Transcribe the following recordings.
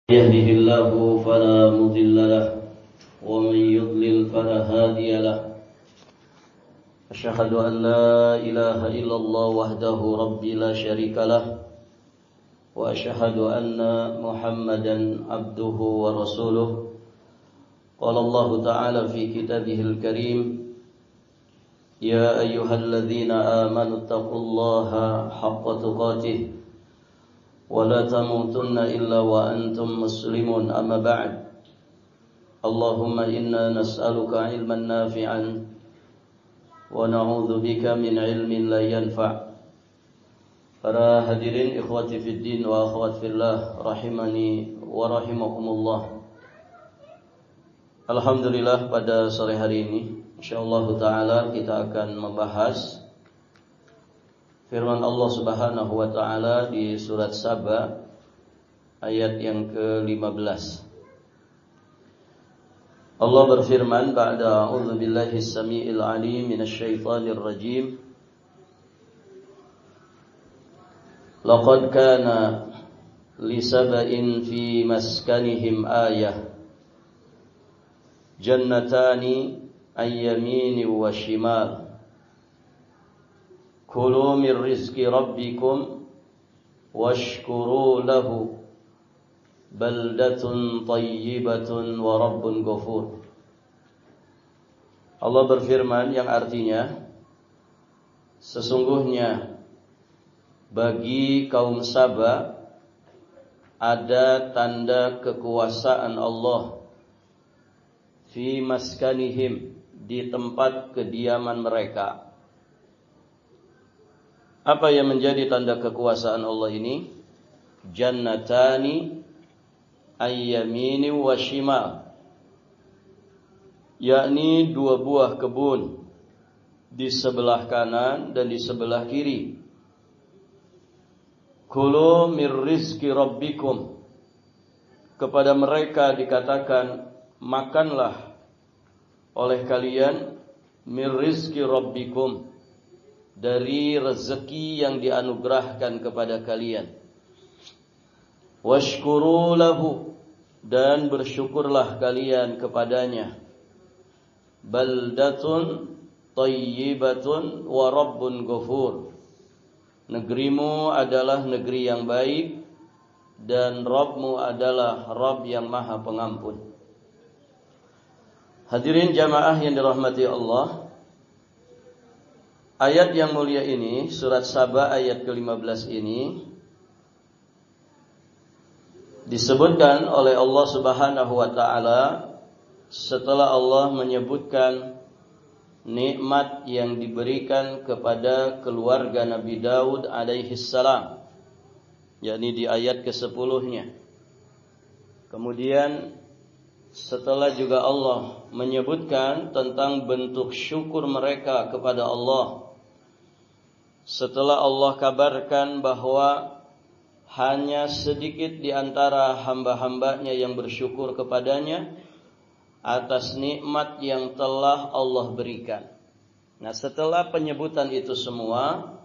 يهده الله فلا مضل له ومن يضلل فلا هادي له أشهد أن لا إله إلا الله وحده ربي لا شريك له وأشهد أن محمدا عبده ورسوله قال الله تعالى في كتابه الكريم يا أيها الذين آمنوا اتقوا الله حق تقاته ولا تموتن إلا وأنتم مسلمون أما بعد اللهم إنا نسألك علما نافعا ونعوذ بك من علم لا ينفع. Para hadirin ikhwati fiddin wa akhwat fillah rahimani wa rahimakumullah. Alhamdulillah pada sore hari ini insyaallah taala kita akan membahas firman Allah Subhanahu wa taala di surat Saba ayat yang ke-15. Allah berfirman ba'da a'udzu billahi as-sami'il 'alim minasyaitonir rajim. Laqad kana li saba'in fi maskanihim ayah jannatani an yamini wa shimal kulu min rizqi rabbikum washkuru lahu baldatun tayyibatun wa rabbun ghafur. Allah berfirman yang artinya sesungguhnya bagi kaum Saba ada tanda kekuasaan Allah fi maskanihim di tempat kediaman mereka. Apa yang menjadi tanda kekuasaan Allah ini? Jannatani ayyamini wa shimal, yakni dua buah kebun di sebelah kanan dan di sebelah kiri. Kulu mir rizqi rabbikum, kepada mereka dikatakan makanlah oleh kalian mir rizqi rabbikum, dari rezeki yang dianugerahkan kepada kalian. Washkuru lahu, dan bersyukurlah kalian kepadanya. Baldatun tayyibatun wa rabbun ghafur, negerimu adalah negeri yang baik dan Rabbmu adalah Rabb yang maha pengampun. Hadirin jamaah yang dirahmati Allah, ayat yang mulia ini, surat Saba ayat ke-15 ini disebutkan oleh Allah Subhanahu wa taala setelah Allah menyebutkan nikmat yang diberikan kepada keluarga Nabi Daud alaihi salam, yakni di ayat ke-10-nya. Kemudian setelah juga Allah menyebutkan tentang bentuk syukur mereka kepada Allah, setelah Allah kabarkan bahwa hanya sedikit di antara hamba-hambanya yang bersyukur kepadanya atas nikmat yang telah Allah berikan. Nah, setelah penyebutan itu semua,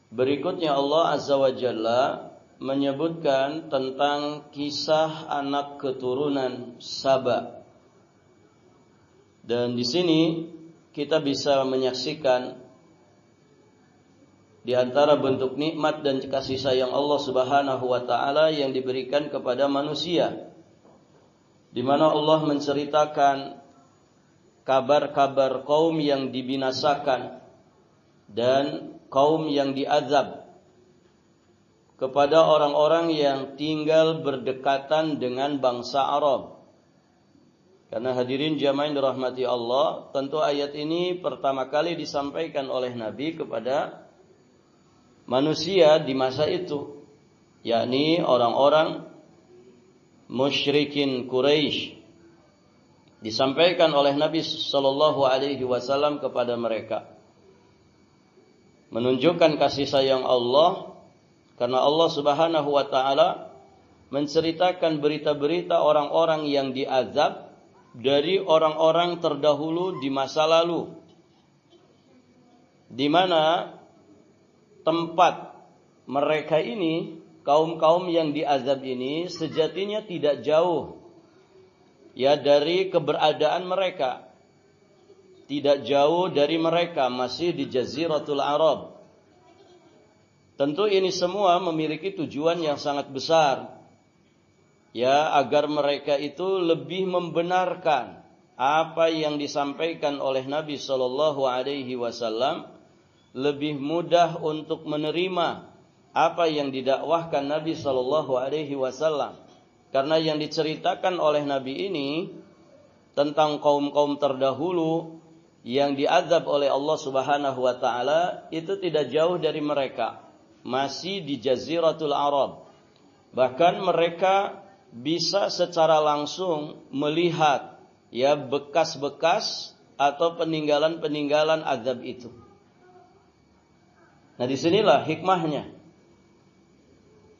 berikutnya Allah Azza wa Jalla menyebutkan tentang kisah anak keturunan Saba. Dan di sini kita bisa menyaksikan di antara bentuk nikmat dan kasih sayang Allah Subhanahu wa taala yang diberikan kepada manusia, di mana Allah menceritakan kabar-kabar kaum yang dibinasakan dan kaum yang diazab kepada orang-orang yang tinggal berdekatan dengan bangsa Arab. Karena hadirin jamaah yang dirahmati Allah, tentu ayat ini pertama kali disampaikan oleh Nabi kepada manusia di masa itu, yakni orang-orang musyrikin Quraisy. Disampaikan oleh Nabi sallallahu alaihi wasallam kepada mereka, menunjukkan kasih sayang Allah, karena Allah Subhanahu wa taala menceritakan berita-berita orang-orang yang diazab dari orang-orang terdahulu di masa lalu, di mana tempat mereka ini kaum-kaum yang diazab ini sejatinya tidak jauh ya dari keberadaan mereka. Tidak jauh dari mereka, masih di Jaziratul Arab. Tentu ini semua memiliki tujuan yang sangat besar. Ya, agar mereka itu lebih membenarkan apa yang disampaikan oleh Nabi sallallahu alaihi wasallam, lebih mudah untuk menerima apa yang didakwahkan Nabi sallallahu alaihi wasallam. Karena yang diceritakan oleh Nabi ini tentang kaum-kaum terdahulu yang diazab oleh Allah Subhanahu wa taala itu tidak jauh dari mereka, masih di Jaziratul Arab. Bahkan mereka bisa secara langsung melihat ya bekas-bekas atau peninggalan-peninggalan azab itu. Nah, disinilah hikmahnya,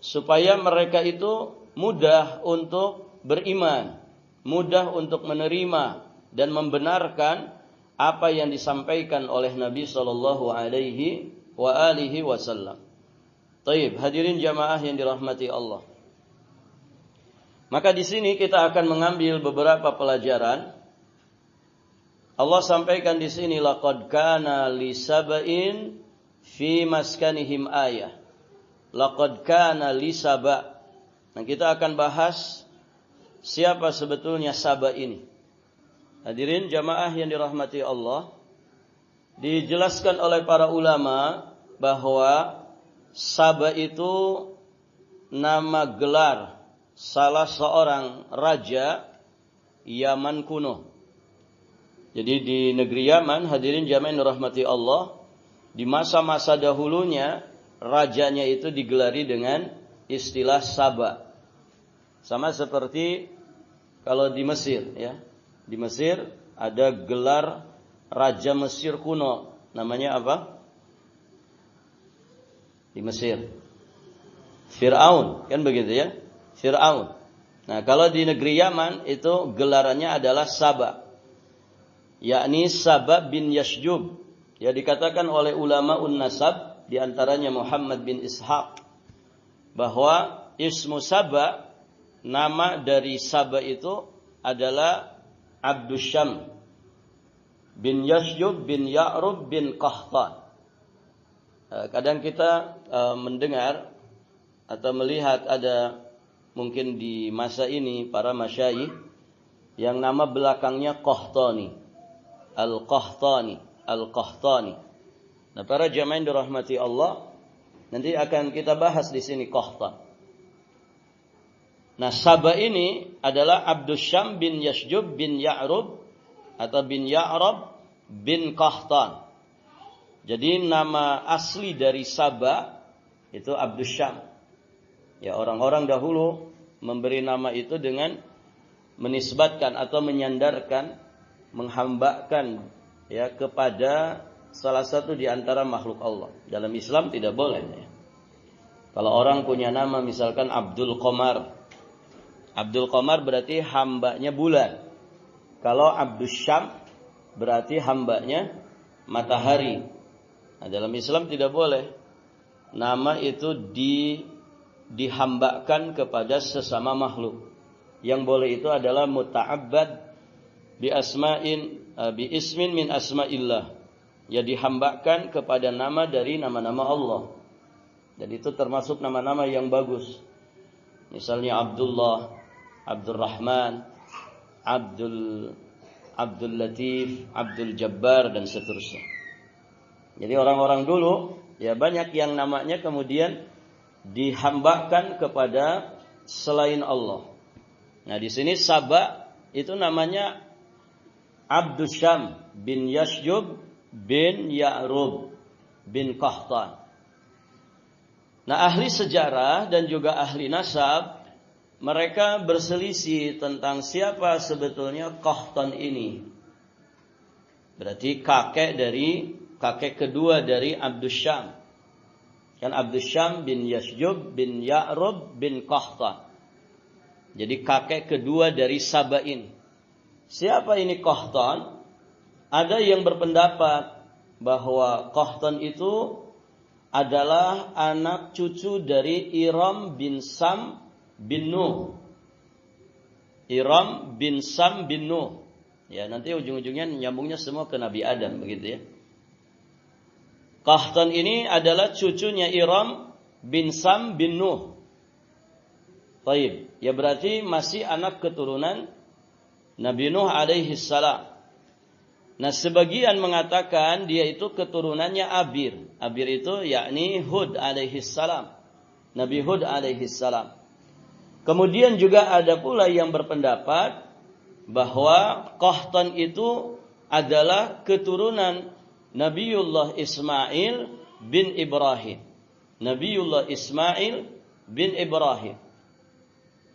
supaya mereka itu mudah untuk beriman, mudah untuk menerima dan membenarkan apa yang disampaikan oleh Nabi sallallahu alaihi wasallam. Baik, hadirin jamaah yang dirahmati Allah. Maka di sini kita akan mengambil beberapa pelajaran. Allah sampaikan di sini laqad kana li sab'in fi maskanihim ayah. Laqad kana li saba'. Nah, kita akan bahas siapa sebetulnya Saba ini. Hadirin jamaah yang dirahmati Allah, dijelaskan oleh para ulama bahwa Saba itu nama gelar salah seorang raja Yaman kuno. Jadi di negeri Yaman, hadirin jamaah yang dirahmati Allah, di masa-masa dahulunya rajanya itu digelari dengan istilah Saba. Sama seperti kalau di Mesir ya. Di Mesir ada gelar raja Mesir kuno. Namanya apa? Di Mesir Fir'aun, kan begitu ya? Fir'aun. Nah, kalau di negeri Yaman itu gelarannya adalah Saba, yakni Saba bin Yasjub. Ya, dikatakan oleh ulama nasab, di antaranya Muhammad bin Ishaq, bahwa ismu Saba, nama dari Saba itu adalah Abdusyam bin Yasjub bin Ya'rub bin Qahtan. Kadang kita mendengar atau melihat ada mungkin di masa ini para masyayikh yang nama belakangnya Qahtani, Al-Qahtani, Al-Qahtani. Nah, para jamaah yang dirahmati Allah, nanti akan kita bahas di sini Qahtan. Nah, Saba ini adalah Abdusyam bin Yasjub bin Ya'rub atau bin Ya'rab bin Qahtan. Jadi nama asli dari Saba itu Abdusyam. Ya, orang-orang dahulu memberi nama itu dengan menisbatkan atau menyandarkan, menghambakan ya kepada salah satu di antara makhluk Allah. Dalam Islam tidak boleh ya. Kalau orang punya nama misalkan Abdul Qamar. Abdul Qamar berarti hambanya bulan. Kalau Abdusyam berarti hambanya matahari. Nah, dalam Islam tidak boleh nama itu dihambakan kepada sesama makhluk. Yang boleh itu adalah muta'abbad bi ismin min asma'illah. Ya, dihambakan kepada nama dari nama-nama Allah. Dan itu termasuk nama-nama yang bagus. Misalnya Abdullah, Abdul Rahman, Abdul Latif, Abdul Jabbar dan seterusnya. Jadi orang-orang dulu ya banyak yang namanya kemudian dihambakan kepada selain Allah. Nah, di sini Saba itu namanya Abdusyam bin Yasjub bin Ya'rub bin Qahtan. Nah, ahli sejarah dan juga ahli nasab mereka berselisih tentang siapa sebetulnya Qahtan ini. Berarti kakek kedua dari Abdusyam. Kan Abdusyam bin Yasjub bin Ya'rub bin Qahtan. Jadi kakek kedua dari Saba ini. Siapa ini Qahtan? Ada yang berpendapat bahwa Qahtan itu adalah anak cucu dari Iram bin Sam bin Nuh. Iram bin Sam bin Nuh. Ya, nanti ujung-ujungnya nyambungnya semua ke Nabi Adam begitu ya. Qahtan ini adalah cucunya Iram bin Sam bin Nuh. Baik, ya berarti masih anak keturunan Nabi Nuh alaihi salam. Nah, sebagian mengatakan dia itu keturunannya Abir. Abir itu yakni Hud alaihi salam. Nabi Hud alaihi salam. Kemudian juga ada pula yang berpendapat bahwa Qahtan itu adalah keturunan Nabiullah Ismail bin Ibrahim. Nabiullah Ismail bin Ibrahim.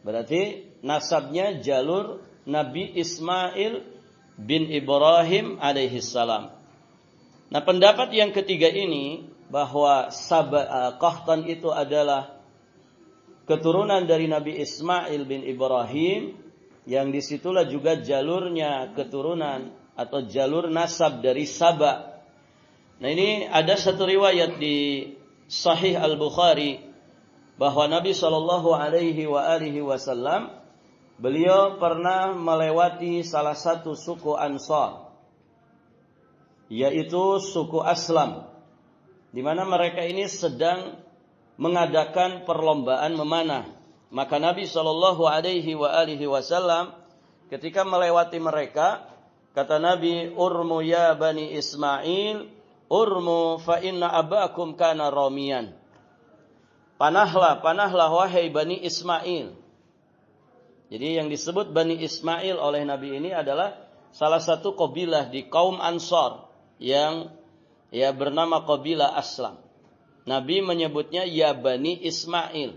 Berarti nasabnya jalur Nabi Ismail bin Ibrahim alaihi salam. Nah, pendapat yang ketiga ini bahwa Qahtan itu adalah keturunan dari Nabi Ismail bin Ibrahim, yang disitulah juga jalurnya keturunan atau jalur nasab dari Saba. Nah, ini ada satu riwayat di Sahih Al-Bukhari bahwa Nabi Shallallahu Alaihi Wasallam beliau pernah melewati salah satu suku Ansar, yaitu suku Aslam, di mana mereka ini sedang mengadakan perlombaan memanah. Maka Nabi Shallallahu Alaihi Wasallam ketika melewati mereka, kata Nabi, "Urmu ya bani Ismail, urmu fa inna abakum kana ramiyan." Panahlah, panahlah wahai bani Ismail. Jadi yang disebut Bani Ismail oleh Nabi ini adalah salah satu kabilah di kaum Ansar yang bernama kabilah Aslam. Nabi menyebutnya ya Bani Ismail.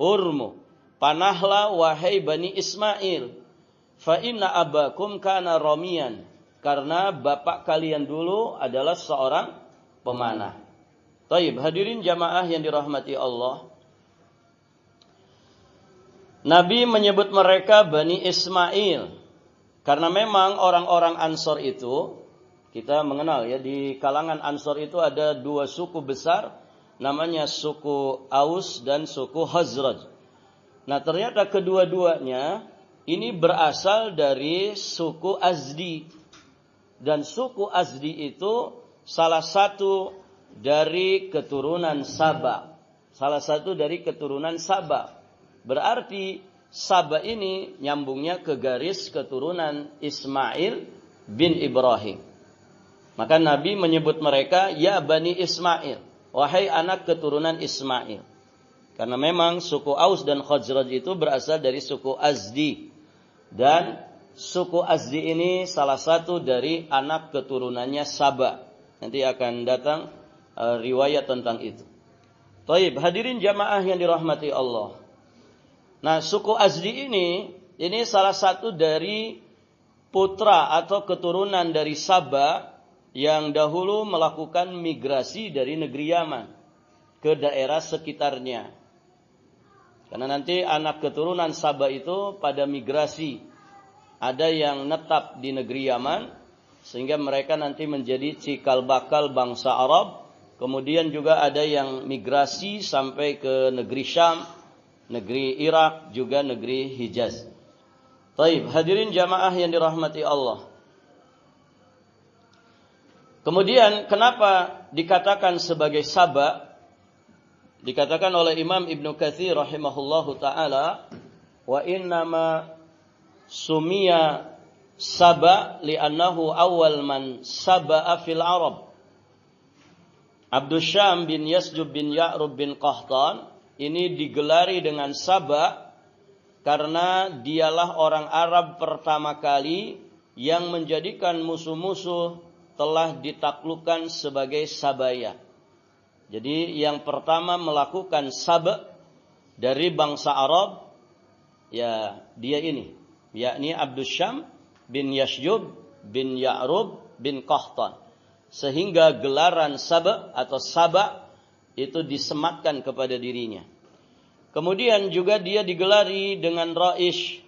Urmu, panahlah wahai Bani Ismail. Fa inna abakum kana ramiyan. Karena bapak kalian dulu adalah seorang pemanah. Taib, hadirin jamaah yang dirahmati Allah. Nabi menyebut mereka Bani Ismail karena memang orang-orang Ansor itu, kita mengenal ya, di kalangan Ansor itu ada dua suku besar, namanya suku Aus dan suku Khazraj. Nah, ternyata kedua-duanya ini berasal dari suku Azdi, dan suku Azdi itu salah satu dari keturunan Saba. Salah satu dari keturunan Saba. Berarti Saba ini nyambungnya ke garis keturunan Ismail bin Ibrahim. Maka Nabi menyebut mereka ya Bani Ismail, wahai anak keturunan Ismail. Karena memang suku Aus dan Khazraj itu berasal dari suku Azdi. Dan suku Azdi ini salah satu dari anak keturunannya Saba. Nanti akan datang riwayat tentang itu. Taib, hadirin jamaah yang dirahmati Allah. Nah, suku Azdi ini salah satu dari putra atau keturunan dari Saba yang dahulu melakukan migrasi dari negeri Yaman ke daerah sekitarnya. Karena nanti anak keturunan Saba itu pada migrasi, ada yang netap di negeri Yaman sehingga mereka nanti menjadi cikal bakal bangsa Arab. Kemudian juga ada yang migrasi sampai ke negeri Syam, negeri Irak, juga negeri Hijaz. Taib, hadirin jamaah yang dirahmati Allah. Kemudian kenapa dikatakan sebagai Saba? Dikatakan oleh Imam Ibnu Katsir rahimahullahu taala, wa innama sumiya Saba li'annahu awal man saba'a fil Arab. Abdus Syam bin Yasjub bin Ya'rub bin Qahtan ini digelari dengan Saba karena dialah orang Arab pertama kali yang menjadikan musuh-musuh telah ditaklukkan sebagai Sabaya. Jadi yang pertama melakukan Saba dari bangsa Arab, ya dia ini, yakni Abdus Syam bin Yasjub bin Ya'rub bin Qahtan. Sehingga gelaran Saba atau Saba itu disematkan kepada dirinya. Kemudian juga dia digelari dengan Ra'ish,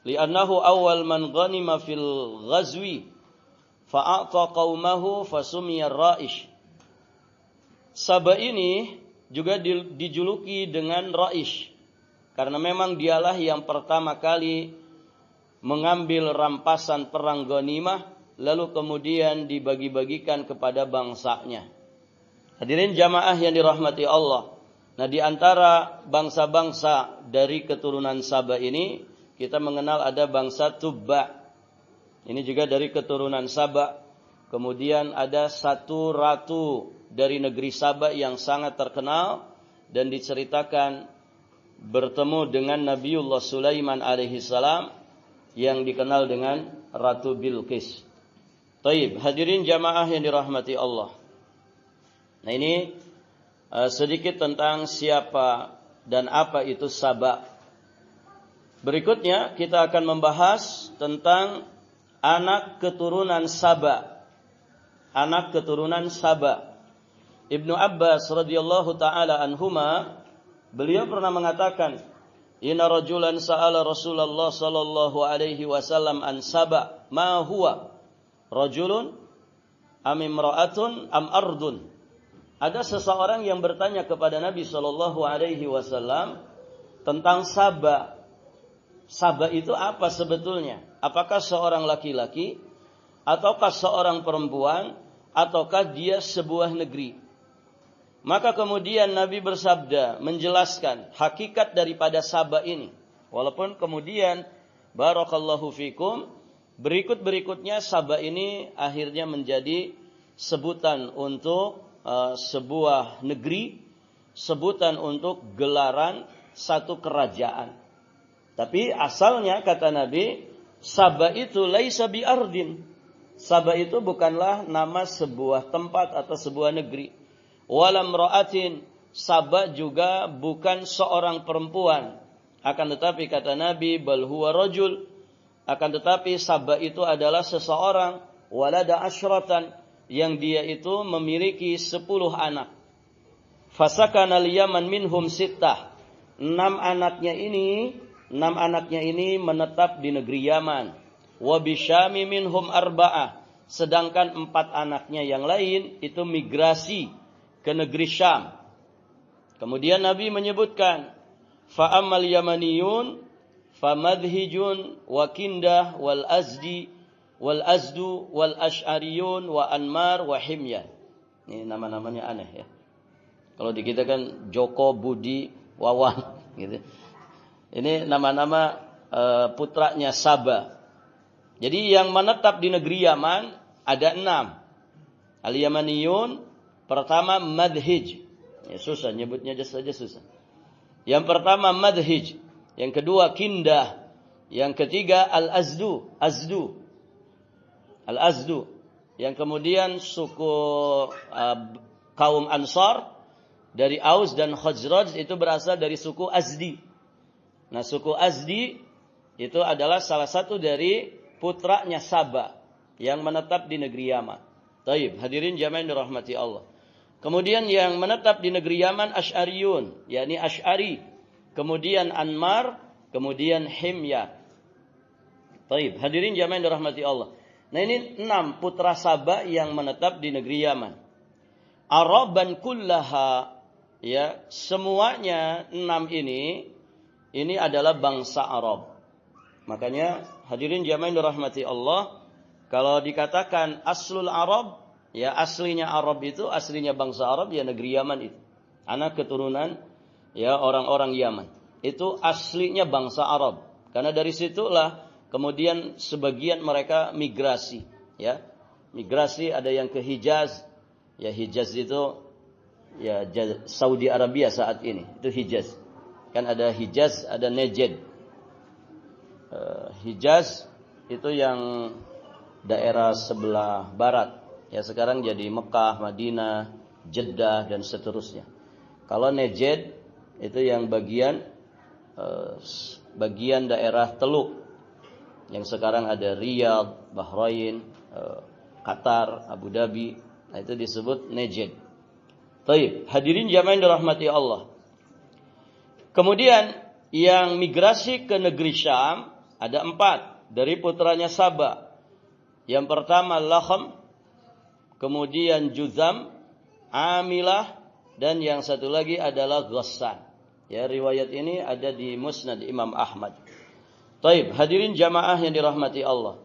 li'annahu awal man ghanima fil ghazwi fa'ata qaumahu fasumiya Ra'ish. Saba ini juga dijuluki dengan Ra'ish, karena memang dialah yang pertama kali mengambil rampasan perang ghanimah, lalu kemudian dibagi-bagikan kepada bangsanya. Hadirin jamaah yang dirahmati Allah. Nah, di antara bangsa-bangsa dari keturunan Saba ini, kita mengenal ada bangsa Tubba. Ini juga dari keturunan Saba. Kemudian ada satu ratu dari negeri Saba yang sangat terkenal dan diceritakan bertemu dengan Nabiullah Sulaiman alaihi salam yang dikenal dengan Ratu Bilqis. Taib, hadirin jamaah yang dirahmati Allah. Nah, ini sedikit tentang siapa dan apa itu Saba. Berikutnya kita akan membahas tentang anak keturunan Saba. Anak keturunan Saba. Ibnu Abbas radhiyallahu taala anhuma, beliau pernah mengatakan, "Inna rajulan sa'ala Rasulullah sallallahu alaihi wasallam an Saba, ma huwa? Rajulun am imra'atun am ardun?" Ada seseorang yang bertanya kepada Nabi sallallahu alaihi wasallam tentang Saba. Saba itu apa sebetulnya? Apakah seorang laki-laki ataukah seorang perempuan ataukah dia sebuah negeri? Maka kemudian Nabi bersabda menjelaskan hakikat daripada Saba ini. Walaupun kemudian barakallahu fikum berikut-berikutnya Saba ini akhirnya menjadi sebutan untuk sebuah negeri, sebutan untuk gelaran satu kerajaan. Tapi asalnya kata Nabi, Saba itu laisa bi ardin. Saba itu bukanlah nama sebuah tempat atau sebuah negeri. Walam ra'atin, Saba juga bukan seorang perempuan. Akan tetapi kata Nabi, bal huwa rajul. Akan tetapi Saba itu adalah seseorang, walada asyratan, yang dia itu memiliki 10 anak. Fasakana al-Yaman minhum sittah. 6 anaknya ini menetap di negeri Yaman. Wa bisyami minhum arba'ah. Sedangkan 4 anaknya yang lain itu migrasi ke negeri Syam. Kemudian Nabi menyebutkan, fa'amal yamaniyun famadhijun wa kindah wal azdi wal azdu wal ash'ariyun wa anmar wa himyah. Ini nama-namanya aneh ya. Kalau di kita kan Joko, Budi, Wawan gitu. Ini nama-nama putranya Saba. Jadi yang menetap di negeri Yaman ada 6. Al-Yamaniyun, pertama Madhij. Ya susah nyebutnya saja susah. Yang pertama Madhij, yang kedua Kindah, yang ketiga Al-Azdu, Al-Azdu. Yang kemudian suku kaum Ansar dari Aus dan Khazraj itu berasal dari suku Azdi. Nah, suku Azdi itu adalah salah satu dari putranya Saba yang menetap di negeri Yaman. Taib, hadirin jamaah yang dirahmati Allah. Kemudian yang menetap di negeri Yaman Asy'ariyun, yakni Asy'ari. Kemudian Anmar, kemudian Himyah. Taib, hadirin jamaah yang dirahmati Allah. Nah, ini 6 putra Saba yang menetap di negeri Yaman. Araban kullaha, ya, semuanya 6 ini adalah bangsa Arab. Makanya hadirin jamaah yang dirahmati Allah, kalau dikatakan aslul Arab, ya aslinya Arab itu, aslinya bangsa Arab ya negeri Yaman itu. Anak keturunan ya orang-orang Yaman. Itu aslinya bangsa Arab. Karena dari situlah kemudian sebagian mereka migrasi, ya. Migrasi ada yang ke Hijaz. Ya Hijaz itu ya Saudi Arabia saat ini. Itu Hijaz. Kan ada Hijaz, ada Najd. Hijaz itu yang daerah sebelah barat. Ya sekarang jadi Mekah, Madinah, Jeddah dan seterusnya. Kalau Najd itu yang bagian daerah Teluk. Yang sekarang ada Riyadh, Bahrain, Qatar, Abu Dhabi. Nah, itu disebut Najd. Baik, hadirin jamaah yang dirahmati Allah. Kemudian yang migrasi ke negeri Syam ada 4 dari putranya Saba. Yang pertama Lakham, kemudian Juzam, Amilah, dan yang satu lagi adalah Ghassan. Ya, riwayat ini ada di Musnad Imam Ahmad. Taib, hadirin jamaah yang dirahmati Allah.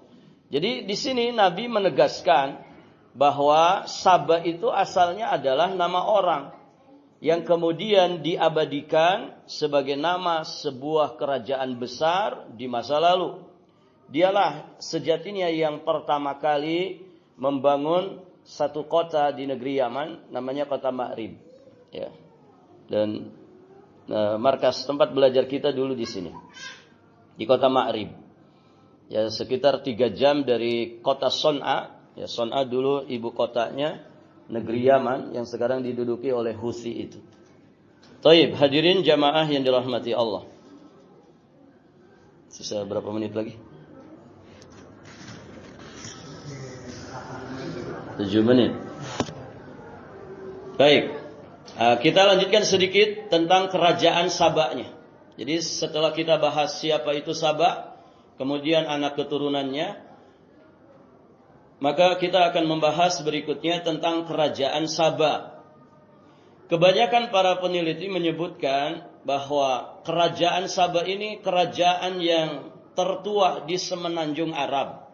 Jadi di sini Nabi menegaskan bahwa Saba itu asalnya adalah nama orang yang kemudian diabadikan sebagai nama sebuah kerajaan besar di masa lalu. Dialah sejatinya yang pertama kali membangun satu kota di negeri Yaman, namanya kota Ma'rib. Ya. Dan markas tempat belajar kita dulu di sini, di kota Ma'rib. Ya, sekitar 3 jam dari kota Son'a. Ya, Son'a dulu ibu kotanya negeri Yaman yang sekarang diduduki oleh Houthi itu. Taib, hadirin jamaah yang dirahmati Allah. Sisa berapa menit lagi? 7 menit. Baik. Kita lanjutkan sedikit tentang kerajaan Saba'nya. Jadi setelah kita bahas siapa itu Saba, kemudian anak keturunannya, maka kita akan membahas berikutnya tentang kerajaan Saba. Kebanyakan para peneliti menyebutkan bahwa kerajaan Saba ini kerajaan yang tertua di semenanjung Arab.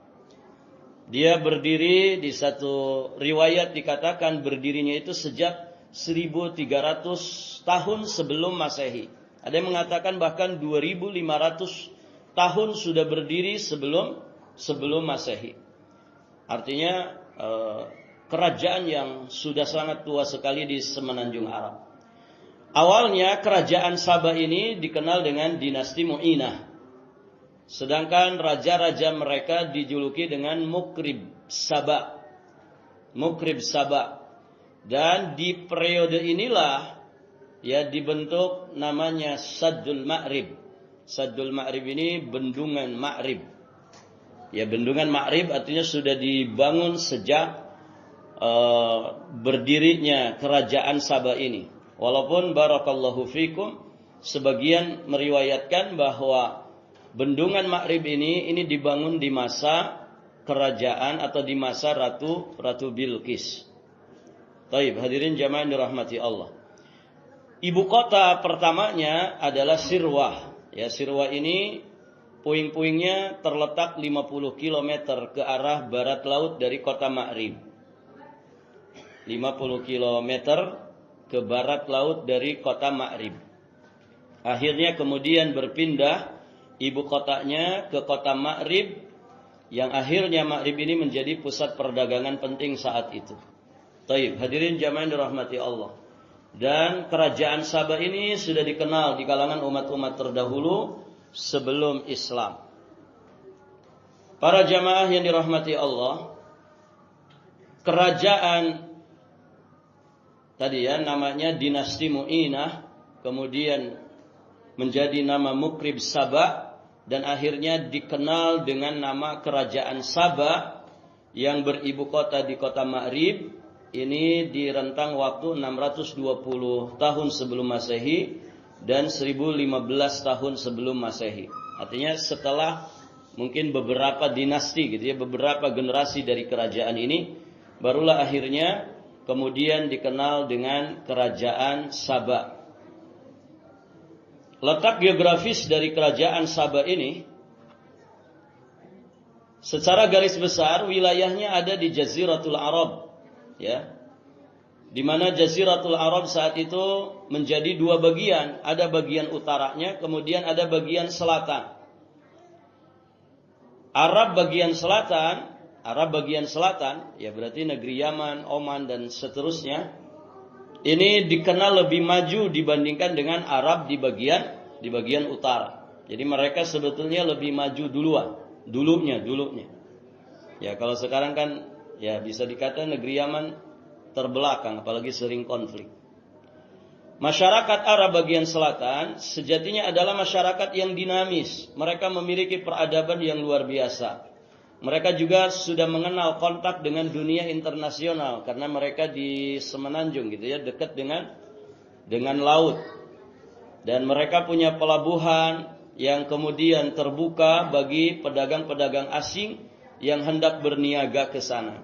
Dia berdiri, di satu riwayat dikatakan berdirinya itu sejak 1300 tahun sebelum Masehi. Ada yang mengatakan bahkan 2500 tahun sudah berdiri sebelum Masehi. Artinya kerajaan yang sudah sangat tua sekali di semenanjung Arab. Awalnya kerajaan Saba ini dikenal dengan dinasti Mu'inah. Sedangkan raja-raja mereka dijuluki dengan Mukrib Saba. Mukrib Saba. Dan di periode inilah ya dibentuk namanya Saddul Ma'rib. Saddul Ma'rib ini bendungan Ma'rib. Ya, bendungan Ma'rib artinya sudah dibangun sejak berdirinya kerajaan Saba ini. Walaupun barakallahu fikum sebagian meriwayatkan bahwa bendungan Ma'rib ini dibangun di masa kerajaan atau di masa Ratu Bilqis. Taib, hadirin jamaah yang dirahmati Allah. Ibu kota pertamanya adalah Sirwah. Ya, Sirwah ini puing-puingnya terletak 50 km ke arah barat laut dari kota Ma'rib. 50 km ke barat laut dari kota Ma'rib. Akhirnya kemudian berpindah ibu kotanya ke kota Ma'rib, yang akhirnya Ma'rib ini menjadi pusat perdagangan penting saat itu. Taib, hadirin jamaah yang dirahmati Allah. Dan kerajaan Saba ini sudah dikenal di kalangan umat-umat terdahulu sebelum Islam. Para jamaah yang dirahmati Allah, kerajaan tadi ya namanya dinasti Mu'inah, kemudian menjadi nama Mukrib Saba, dan akhirnya dikenal dengan nama kerajaan Saba yang beribu kota di kota Ma'rib. Ini di rentang waktu 620 tahun sebelum Masehi dan 1015 tahun sebelum Masehi. Artinya setelah mungkin beberapa dinasti gitu ya, beberapa generasi dari kerajaan ini, barulah akhirnya kemudian dikenal dengan kerajaan Saba. Letak geografis dari kerajaan Saba ini secara garis besar wilayahnya ada di Jaziratul Arab. Ya, di mana Jaziratul Arab saat itu menjadi 2 bagian, ada bagian utaranya, kemudian ada bagian selatan. Arab bagian selatan, ya berarti negeri Yaman, Oman dan seterusnya. Ini dikenal lebih maju dibandingkan dengan Arab di bagian utara. Jadi mereka sebetulnya lebih maju dulunya. Ya kalau sekarang kan ya bisa dikatakan negeri Yaman terbelakang, apalagi sering konflik. Masyarakat Arab bagian selatan sejatinya adalah masyarakat yang dinamis. Mereka memiliki peradaban yang luar biasa. Mereka juga sudah mengenal kontak dengan dunia internasional karena mereka di semenanjung gitu ya, dekat dengan laut. Dan mereka punya pelabuhan yang kemudian terbuka bagi pedagang-pedagang asing yang hendak berniaga ke sana.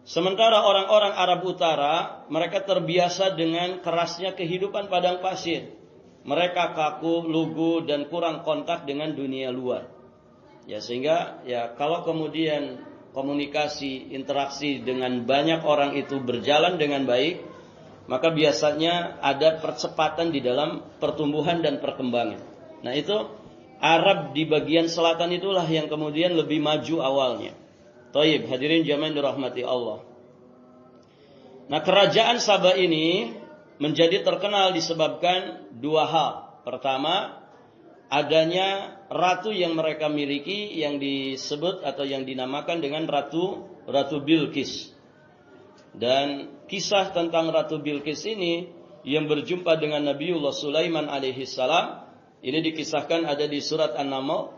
Sementara orang-orang Arab Utara, mereka terbiasa dengan kerasnya kehidupan padang pasir. Mereka kaku, lugu, dan kurang kontak dengan dunia luar. Ya, sehingga ya kalau kemudian komunikasi, interaksi dengan banyak orang itu berjalan dengan baik, maka biasanya ada percepatan di dalam pertumbuhan dan perkembangan. Nah, itu Arab di bagian selatan itulah yang kemudian lebih maju awalnya. Taib, hadirin jamaah dirahmati Allah. Nah, kerajaan Saba ini menjadi terkenal disebabkan dua hal. Pertama, adanya ratu yang mereka miliki yang disebut atau yang dinamakan dengan Ratu Bilqis. Dan kisah tentang Ratu Bilqis ini yang berjumpa dengan Nabiullah Sulaiman alaihi salam ini dikisahkan ada di surat An-Naml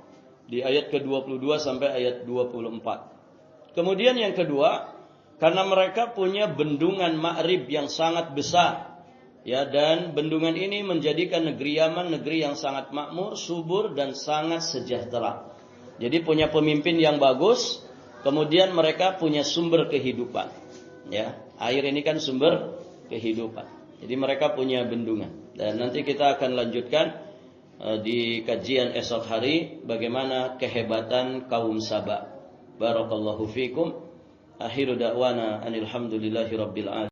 di ayat ke-22 sampai ayat 24. Kemudian yang kedua, karena mereka punya bendungan Ma'rib yang sangat besar, ya, dan bendungan ini menjadikan negeri Yaman negeri yang sangat makmur, subur dan sangat sejahtera. Jadi punya pemimpin yang bagus, kemudian mereka punya sumber kehidupan. Ya, air ini kan sumber kehidupan. Jadi mereka punya bendungan. Dan nanti kita akan lanjutkan di kajian esok hari bagaimana kehebatan kaum Saba. Barakallahu fikum. Akhiru da'wana anil hamdulillahi rabbil alamin.